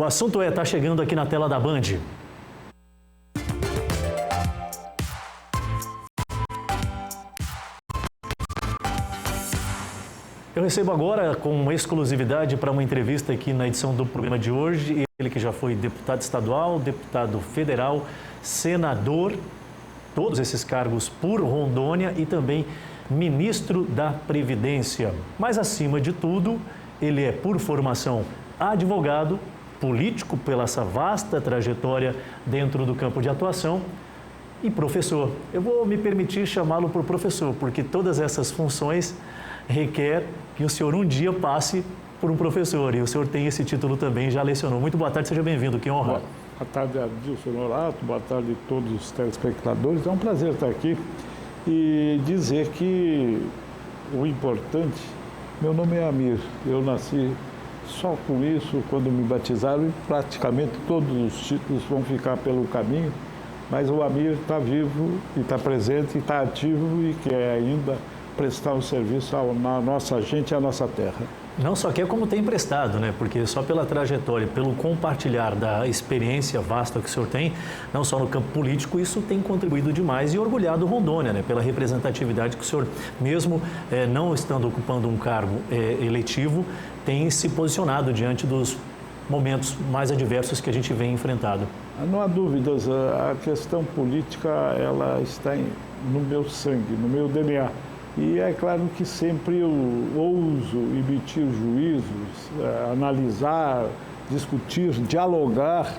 O assunto está chegando aqui na tela da Band. Eu recebo agora com exclusividade para uma entrevista aqui na edição do programa de hoje, ele que já foi deputado estadual, deputado federal, senador, todos esses cargos por Rondônia e também ministro da Previdência. Mas, acima de tudo, ele é, por formação, advogado, político pela essa vasta trajetória dentro do campo de atuação e professor. Eu vou me permitir chamá-lo por professor, porque todas essas funções requer que o senhor um dia passe por um professor, e o senhor tem esse título também, já lecionou. Muito boa tarde, seja bem-vindo, que honra. Boa tarde, Adilson Norato, boa tarde a todos os telespectadores. É um prazer estar aqui e dizer que o importante, meu nome é Amir, eu nasci só com isso, quando me batizaram, e praticamente todos os títulos vão ficar pelo caminho, mas o Amir está vivo e está presente, e está ativo e quer ainda prestar um serviço à nossa gente e à nossa terra. Não só quer, como tem emprestado, né? Porque só pela trajetória, pelo compartilhar da experiência vasta que o senhor tem, não só no campo político, isso tem contribuído demais e orgulhado Rondônia, né? Pela representatividade que o senhor, mesmo não estando ocupando um cargo eletivo, tem se posicionado diante dos momentos mais adversos que a gente vem enfrentado. Não há dúvidas, a questão política, ela está no meu sangue, no meu DNA. E é claro que sempre eu ouso emitir juízos, analisar, discutir, dialogar,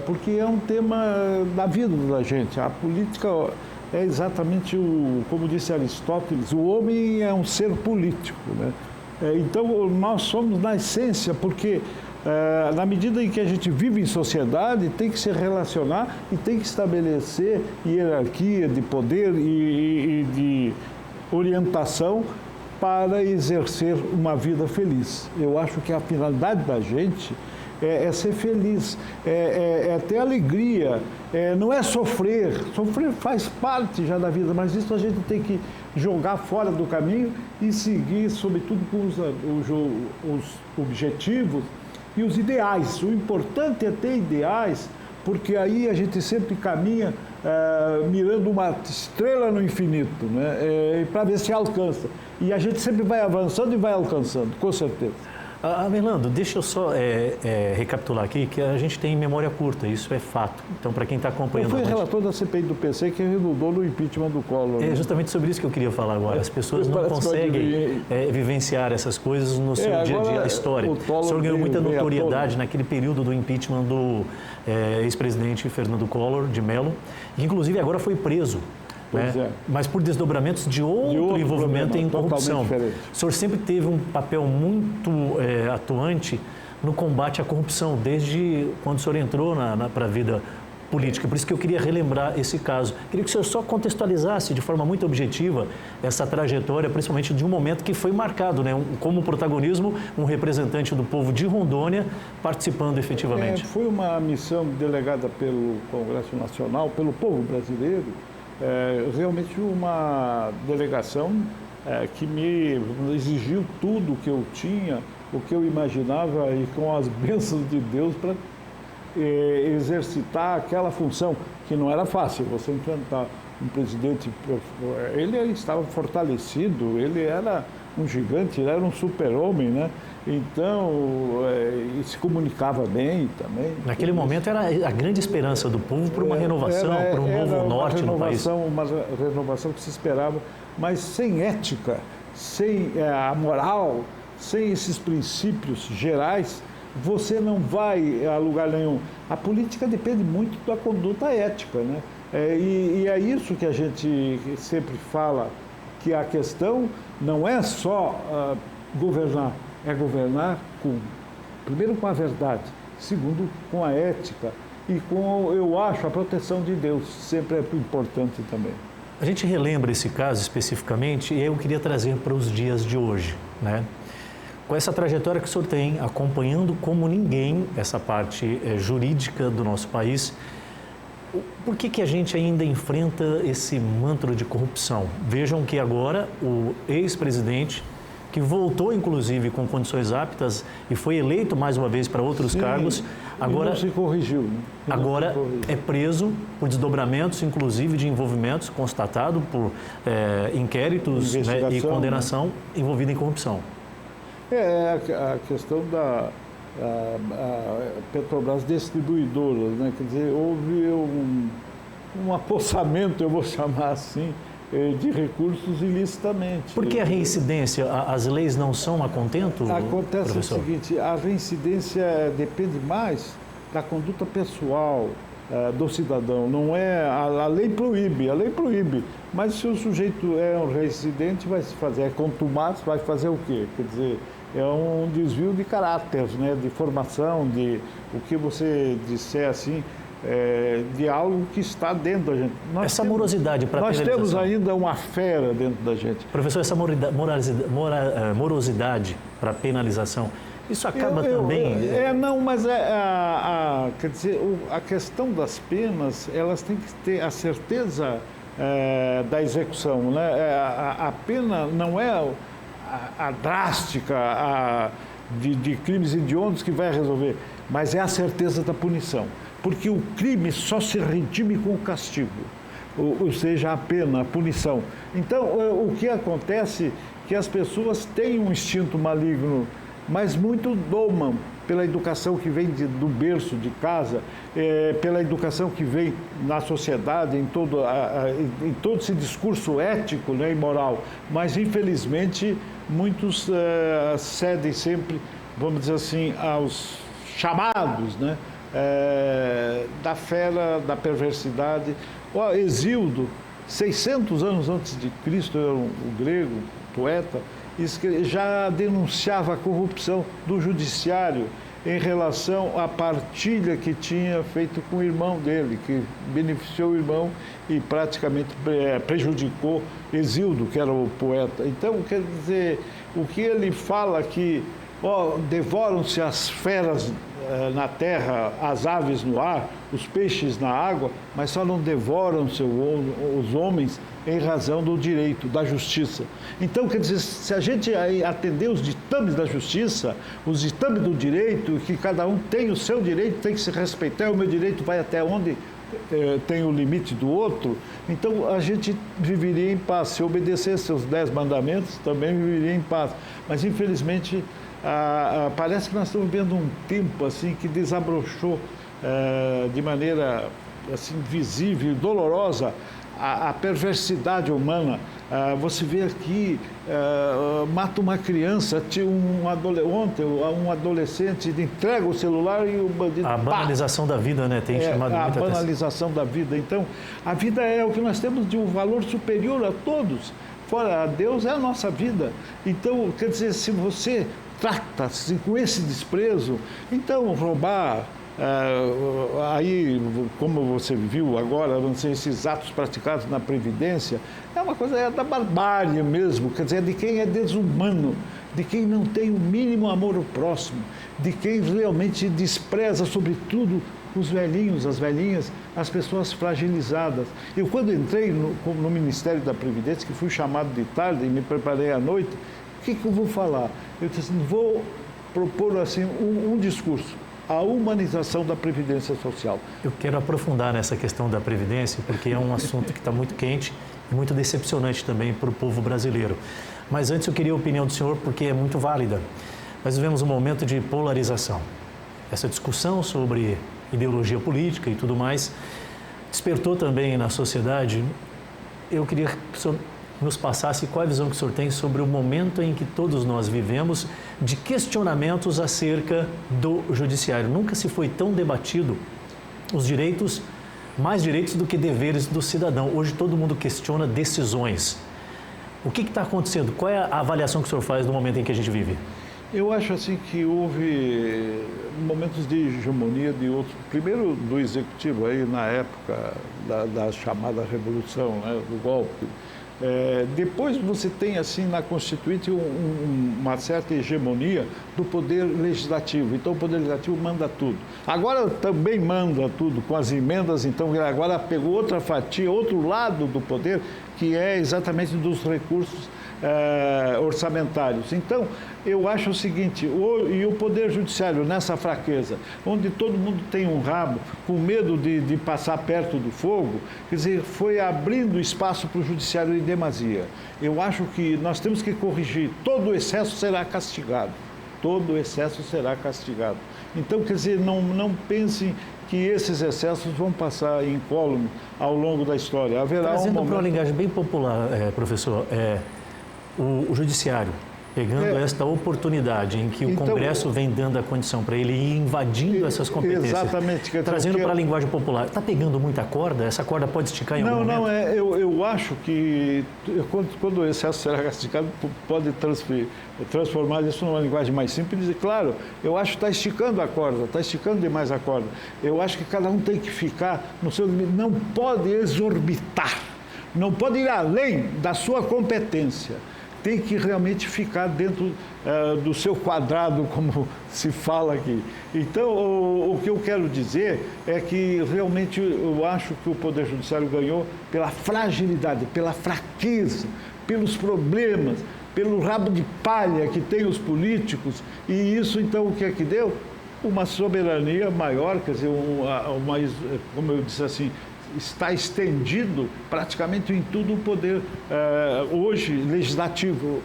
porque é um tema da vida da gente. A política é exatamente, como disse Aristóteles, o homem é um ser político, né? Então, nós somos na essência, porque na medida em que a gente vive em sociedade, tem que se relacionar e tem que estabelecer hierarquia de poder e de orientação para exercer uma vida feliz. Eu acho que a finalidade da gente é ser feliz, é ter alegria, não é sofrer. Sofrer faz parte já da vida, mas isso a gente tem que jogar fora do caminho e seguir, sobretudo, com os objetivos e os ideais. O importante é ter ideais, porque aí a gente sempre caminha mirando uma estrela no infinito, né? Para ver se alcança. E a gente sempre vai avançando e vai alcançando, com certeza. Merlando, deixa eu só recapitular aqui que a gente tem memória curta, isso é fato. Então, para quem está acompanhando... Eu fui relator da CPI do PC que redundou no impeachment do Collor. É justamente sobre isso que eu queria falar agora. As pessoas não conseguem vivenciar essas coisas no seu dia a dia, a história. O senhor ganhou muita notoriedade naquele período do impeachment do ex-presidente Fernando Collor de Mello, que inclusive agora foi preso. Mas por desdobramentos de outro envolvimento em corrupção. O senhor sempre teve um papel muito atuante no combate à corrupção, desde quando o senhor entrou para a vida política. Por isso que eu queria relembrar esse caso. Queria que o senhor só contextualizasse de forma muito objetiva essa trajetória, principalmente de um momento que foi marcado, né? Como protagonismo, um representante do povo de Rondônia participando efetivamente. Foi uma missão delegada pelo Congresso Nacional, pelo povo brasileiro, realmente uma delegação que me exigiu tudo o que eu tinha, o que eu imaginava e com as bênçãos de Deus para exercitar aquela função, que não era fácil. Você enfrentar um presidente, ele estava fortalecido, ele era um gigante, ele era um super-homem, né? Então, se comunicava bem também. Naquele momento era a grande esperança do povo por uma renovação, por um novo norte no país. Uma renovação que se esperava, mas sem ética, sem a moral, sem esses princípios gerais, você não vai a lugar nenhum. A política depende muito da conduta ética, né? E é isso que a gente sempre fala, que a questão não é só governar, é governar primeiro com a verdade, segundo com a ética e com, eu acho, a proteção de Deus, sempre é importante também. A gente relembra esse caso especificamente e eu queria trazer para os dias de hoje, né? Com essa trajetória que o senhor tem, acompanhando como ninguém essa parte jurídica do nosso país, por que a gente ainda enfrenta esse mantra de corrupção? Vejam que agora o ex-presidente, que voltou, inclusive, com condições aptas e foi eleito mais uma vez para outros cargos. Agora não se corrigiu. Né? Agora é preso por desdobramentos, inclusive de envolvimentos constatado por inquéritos, né, e condenação, envolvida em corrupção. A questão da Petrobras distribuidora, né? Quer dizer, houve um apossamento, eu vou chamar assim, de recursos ilicitamente. Por que a reincidência? As leis não são a contento, Acontece professor? o seguinte, a reincidência depende mais da conduta pessoal do cidadão. Não é a lei proíbe, mas se o sujeito é um reincidente, vai se fazer, é contumaz, vai fazer o quê? Quer dizer, é um desvio de caráter, né, de formação, de o que você disser assim, de algo que está dentro da gente. Essa morosidade para nós temos ainda uma fera dentro da gente. Professor, essa morosidade para penalização, isso acaba também... Não, mas quer dizer, a questão das penas, elas têm que ter a certeza da execução, né? A pena não é a drástica de crimes hediondos que vai resolver, mas é a certeza da punição. Porque o crime só se redime com o castigo, ou seja, a pena, a punição. Então, o que acontece é que as pessoas têm um instinto maligno, mas muito domam pela educação que vem do berço, de casa, pela educação que vem na sociedade, em todo esse discurso ético, né, e moral. Mas, infelizmente, muitos cedem sempre, vamos dizer assim, aos chamados, né? Da fera, da perversidade. O Hesíodo, 600 anos antes de Cristo, era o grego, poeta, já denunciava a corrupção do judiciário em relação à partilha que tinha feito com o irmão dele, que beneficiou o irmão e praticamente prejudicou Hesíodo, que era o poeta. Então, quer dizer, o que ele fala que devoram-se as feras na terra, as aves no ar, os peixes na água, mas só não devoram-se os homens em razão do direito, da justiça. Então, quer dizer, se a gente atender os ditames da justiça, os ditames do direito, que cada um tem o seu direito, tem que se respeitar, o meu direito vai até onde tem o limite do outro, então a gente viveria em paz. Se obedecesse aos 10 mandamentos, também viveria em paz. Mas, infelizmente, parece que nós estamos vivendo um tempo assim que desabrochou de maneira assim visível e dolorosa a perversidade humana. Você vê aqui, mata uma criança, ontem um adolescente entrega o celular e o bandido... A banalização da vida, né? Tem chamado muita atenção. A banalização da vida. Então, a vida é o que nós temos de um valor superior a todos. Fora Deus é a nossa vida. Então, quer dizer, se você trata-se com esse desprezo, então roubar, aí, como você viu agora, não sei, esses atos praticados na Previdência, é uma coisa da barbárie mesmo, quer dizer, de quem é desumano, de quem não tem o mínimo amor ao próximo, de quem realmente despreza, sobretudo, os velhinhos, as velhinhas, as pessoas fragilizadas. Eu, quando entrei no Ministério da Previdência, que fui chamado de tarde e me preparei à noite, o que eu vou falar? Eu disse assim, vou propor assim, um discurso, a humanização da Previdência Social. Eu quero aprofundar nessa questão da Previdência, porque é um assunto que está muito quente e muito decepcionante também para o povo brasileiro. Mas antes eu queria a opinião do senhor, porque é muito válida. Nós vivemos um momento de polarização. Essa discussão sobre ideologia política e tudo mais despertou também na sociedade. Eu queria que o senhor nos passasse qual a visão que o senhor tem sobre o momento em que todos nós vivemos de questionamentos acerca do judiciário. Nunca se foi tão debatido os direitos, mais direitos do que deveres do cidadão. Hoje todo mundo questiona decisões. O que está acontecendo? Qual é a avaliação que o senhor faz do momento em que a gente vive? Eu acho assim que houve momentos de hegemonia de outros, primeiro do executivo aí na época da chamada revolução, né, do golpe. Depois você tem assim na Constituinte uma certa hegemonia do poder legislativo. Então o poder legislativo manda tudo. Agora também manda tudo com as emendas, então agora pegou outra fatia, outro lado do poder, que é exatamente dos recursos orçamentários. Então, eu acho o seguinte, e o Poder Judiciário nessa fraqueza, onde todo mundo tem um rabo, com medo de passar perto do fogo, quer dizer, foi abrindo espaço para o Judiciário em demasia. Eu acho que nós temos que corrigir, todo excesso será castigado. Todo excesso será castigado. Então, quer dizer, não pensem que esses excessos vão passar incólume ao longo da história. Haverá Trazendo para uma linguagem bem popular, professor, o Judiciário, pegando esta oportunidade em que o Congresso vem dando a condição para ele ir invadindo essas competências, exatamente, trazendo para a linguagem popular, está pegando muita corda? Essa corda pode esticar em algum momento? Não, eu acho que quando o excesso será castigado, pode transformar isso numa linguagem mais simples e, claro, eu acho que está esticando a corda, está esticando demais a corda. Eu acho que cada um tem que ficar no seu limite, não pode exorbitar, não pode ir além da sua competência. Tem que realmente ficar dentro do seu quadrado, como se fala aqui. Então, o que eu quero dizer é que realmente eu acho que o Poder Judiciário ganhou pela fragilidade, pela fraqueza, pelos problemas, pelo rabo de palha que tem os políticos. E isso, então, o que é que deu? Uma soberania maior, quer dizer, como eu disse assim, está estendido praticamente em tudo o poder, hoje, legislativo,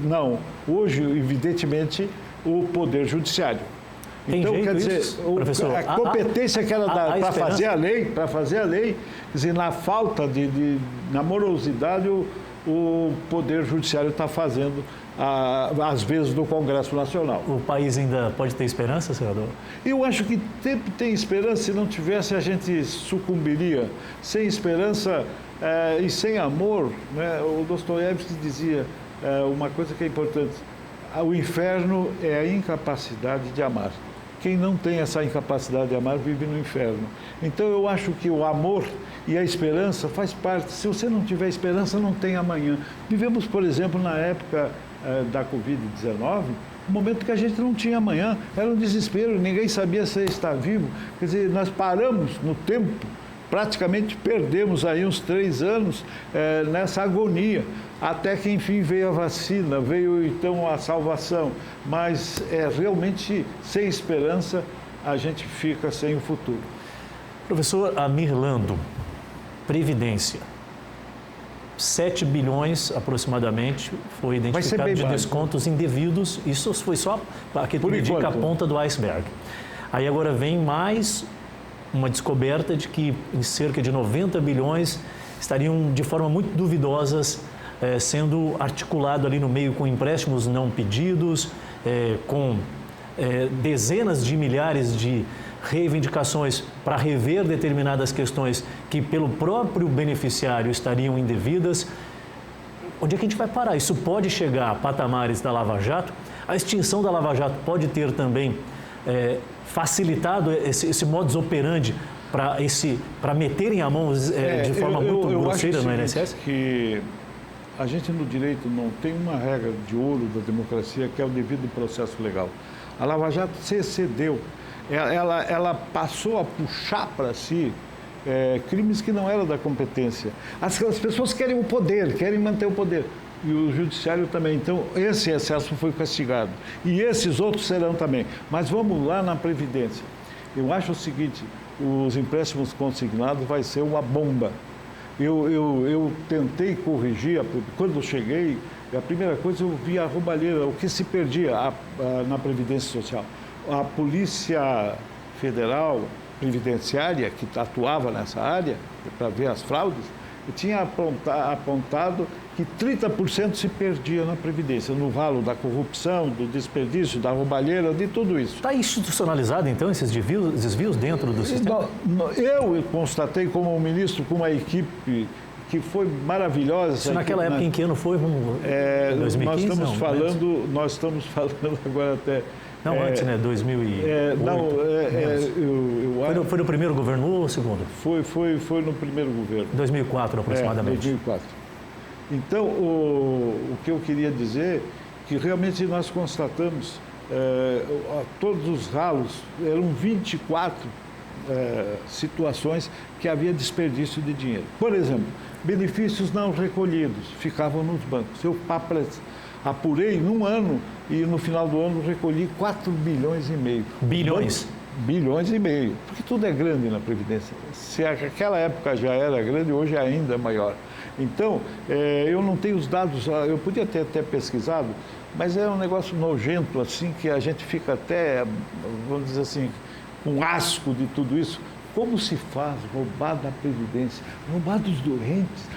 não, hoje, evidentemente, o Poder Judiciário. Então, quer dizer, professor, a competência que era para fazer a lei, quer dizer, na falta na morosidade, o Poder Judiciário está fazendo, às vezes, do Congresso Nacional. O país ainda pode ter esperança, senador? Eu acho que sempre tem esperança. Se não tivesse, a gente sucumbiria. Sem esperança e sem amor, né? O Dostoiévski dizia uma coisa que é importante: o inferno é a incapacidade de amar. Quem não tem essa incapacidade de amar vive no inferno. Então, eu acho que o amor e a esperança faz parte. Se você não tiver esperança, não tem amanhã. Vivemos, por exemplo, na época da Covid-19, um momento que a gente não tinha amanhã, era um desespero, ninguém sabia se está vivo. Quer dizer, nós paramos no tempo, praticamente perdemos aí uns 3 anos nessa agonia, até que enfim veio a vacina, veio então a salvação, mas realmente sem esperança a gente fica sem o futuro. Professor Amir Lando, Previdência. 7 bilhões, aproximadamente, foi identificado de descontos indevidos. Isso foi só aquilo que indica a ponta do iceberg. Aí agora vem mais uma descoberta de que em cerca de 90 bilhões estariam de forma muito duvidosas sendo articulado ali no meio com empréstimos não pedidos, com dezenas de milhares de reivindicações para rever determinadas questões que pelo próprio beneficiário estariam indevidas. Onde é que a gente vai parar? Isso pode chegar a patamares da Lava Jato? A extinção da Lava Jato pode ter também facilitado esse modus operandi para meterem a mão de forma muito grosseira no INSS? Que a gente no direito não tem uma regra de ouro da democracia que é o devido processo legal. A Lava Jato se excedeu. Ela passou a puxar para si crimes que não eram da competência. As pessoas querem o poder, querem manter o poder. E o Judiciário também. Então, esse excesso foi castigado. E esses outros serão também. Mas vamos lá na Previdência. Eu acho o seguinte, os empréstimos consignados vai ser uma bomba. Eu tentei corrigir, quando eu cheguei, a primeira coisa eu vi a roubalheira, o que se perdia na Previdência Social. A Polícia Federal Previdenciária, que atuava nessa área, para ver as fraudes, tinha apontado que 30% se perdia na Previdência, no ralo da corrupção, do desperdício, da roubalheira, de tudo isso. Está institucionalizado, então, esses desvios dentro do sistema? Eu constatei como ministro, com uma equipe que foi maravilhosa. Isso naquela época, em que ano foi? 2015? Nós estamos falando agora até... Não, antes, né? 2008. Foi no primeiro governo ou no segundo? Foi no primeiro governo. 2004, aproximadamente. 2004. Então, o que eu queria dizer que realmente nós constatamos todos os ralos, eram 24 situações que havia desperdício de dinheiro. Por exemplo, benefícios não recolhidos ficavam nos bancos. Eu apurei num ano e no final do ano recolhi 4,5 bilhões. Bilhões? Bilhões e meio, porque tudo é grande na Previdência. Se aquela época já era grande, hoje é ainda maior. Então, eu não tenho os dados, eu podia ter até pesquisado, mas é um negócio nojento, assim, que a gente fica até, vamos dizer assim, com asco de tudo isso. Como se faz roubar da Previdência, roubar dos doentes,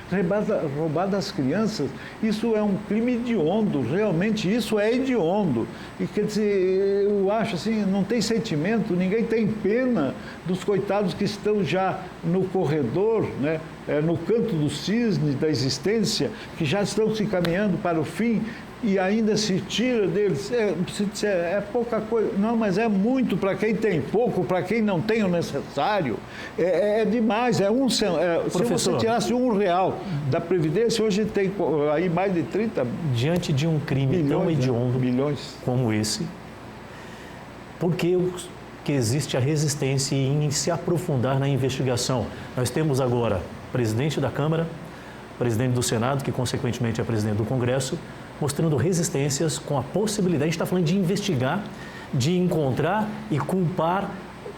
roubar das crianças? Isso é um crime hediondo, realmente isso é hediondo. E quer dizer, eu acho assim, não tem sentimento, ninguém tem pena dos coitados que estão já no corredor, né? No canto do cisne da existência, que já estão se encaminhando para o fim. E ainda se tira deles, é pouca coisa. Não, mas é muito para quem tem pouco, para quem não tem o necessário. É demais, se você tirasse R$1 da Previdência, hoje tem aí mais de 30... Diante de um crime tão hediondo como esse, por que existe a resistência em se aprofundar na investigação? Nós temos agora presidente da Câmara, presidente do Senado, que consequentemente é presidente do Congresso, mostrando resistências com a possibilidade, a gente está falando de investigar, de encontrar e culpar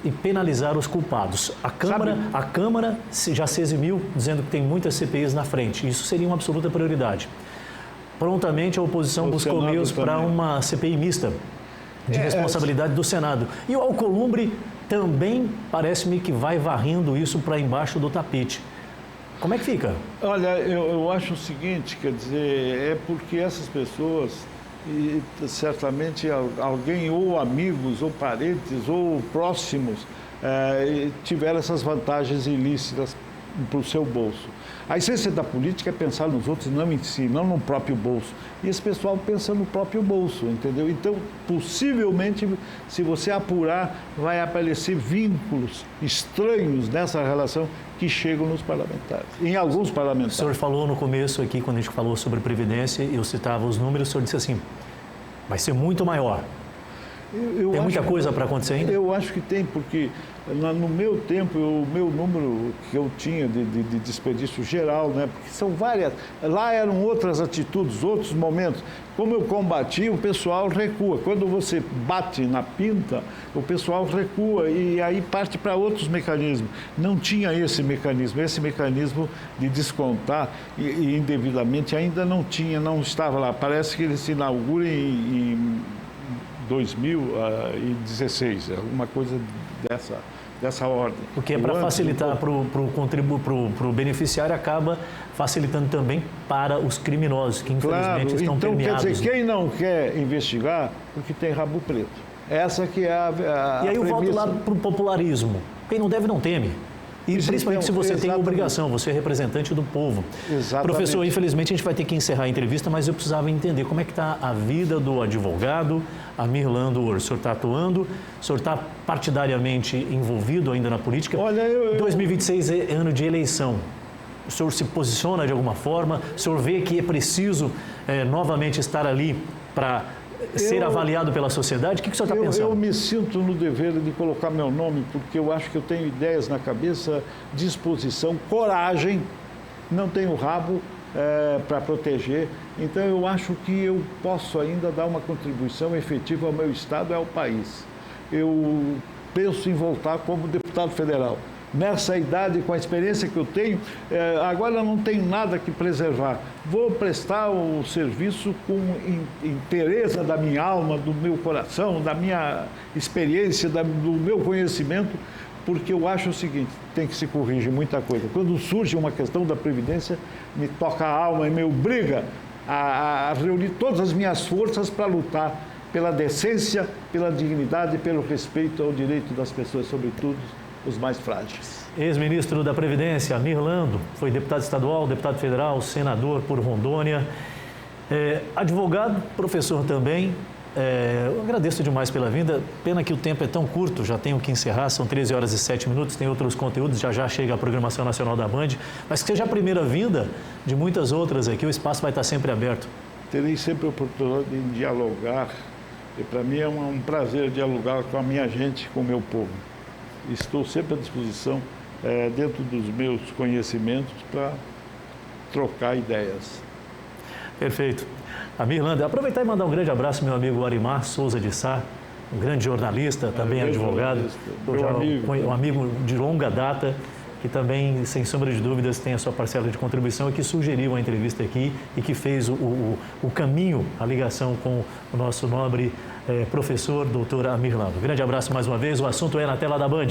e penalizar os culpados. A Câmara já se eximiu, dizendo que tem muitas CPIs na frente. Isso seria uma absoluta prioridade. Prontamente a oposição buscou meios para uma CPI mista de responsabilidade do Senado. E o Alcolumbre também parece-me que vai varrendo isso para embaixo do tapete. Como é que fica? Olha, eu acho o seguinte, quer dizer, é porque essas pessoas, e certamente alguém, ou amigos, ou parentes, ou próximos, tiveram essas vantagens ilícitas para o seu bolso. A essência da política é pensar nos outros, não em si, não no próprio bolso. E esse pessoal pensa no próprio bolso, entendeu? Então, possivelmente, se você apurar, vai aparecer vínculos estranhos nessa relação que chegam nos parlamentares, em alguns parlamentares. O senhor falou no começo aqui, quando a gente falou sobre Previdência, eu citava os números, o senhor disse assim, vai ser muito maior. Tem muita coisa para acontecer ainda? Eu acho que tem, porque no meu tempo, o meu número que eu tinha de desperdício geral, né? Porque são várias, lá eram outras atitudes, outros momentos. Como eu combati, o pessoal recua. Quando você bate na pinta, o pessoal recua e aí parte para outros mecanismos. Não tinha esse mecanismo de descontar e indevidamente ainda não tinha, não estava lá. Parece que ele se inaugura em 2016, alguma coisa dessa ordem. Porque é para facilitar para o beneficiário, acaba facilitando também para os criminosos, que infelizmente estão permeados. Quer dizer, quem não quer investigar, porque tem rabo preto. Essa que é a E aí eu volto lá para o popularismo. Quem não deve, não teme. E principalmente se você tem obrigação, você é representante do povo. Exatamente. Professor, infelizmente a gente vai ter que encerrar a entrevista, mas eu precisava entender como é que está a vida do advogado Amir Landor. O senhor está atuando, o senhor está partidariamente envolvido ainda na política. Olha, 2026 é ano de eleição. O senhor se posiciona de alguma forma? O senhor vê que é preciso novamente estar ali para ser avaliado pela sociedade? O que o senhor está pensando? Eu me sinto no dever de colocar meu nome, porque eu acho que eu tenho ideias na cabeça, disposição, coragem, não tenho rabo para proteger. Então, eu acho que eu posso ainda dar uma contribuição efetiva ao meu Estado e ao país. Eu penso em voltar como deputado federal. Nessa idade, com a experiência que eu tenho, agora não tenho nada que preservar. Vou prestar o serviço com interesse da minha alma, do meu coração, da minha experiência, do meu conhecimento, porque eu acho o seguinte, tem que se corrigir muita coisa. Quando surge uma questão da Previdência, me toca a alma e me obriga a reunir todas as minhas forças para lutar pela decência, pela dignidade e pelo respeito ao direito das pessoas, sobretudo os mais frágeis. Ex-ministro da Previdência, Amir Landor, foi deputado estadual, deputado federal, senador por Rondônia, advogado, professor também. Eu agradeço demais pela vinda, pena que o tempo é tão curto, já tenho que encerrar, são 13 horas e 7 minutos, tem outros conteúdos, já chega a programação nacional da Band, mas que seja a primeira vinda de muitas outras aqui, o espaço vai estar sempre aberto. Terei sempre a oportunidade de dialogar, e para mim é um prazer dialogar com a minha gente, com o meu povo. estou sempre à disposição, dentro dos meus conhecimentos, para trocar ideias. Perfeito. Amir Lander, aproveitar e mandar um grande abraço ao meu amigo Arimar Souza de Sá, um grande jornalista, também advogado, um amigo de longa data, que também, sem sombra de dúvidas, tem a sua parcela de contribuição e que sugeriu a entrevista aqui e que fez o caminho, a ligação com o nosso nobre professor, doutor Amir Lander. Um grande abraço mais uma vez, o assunto é na tela da Band.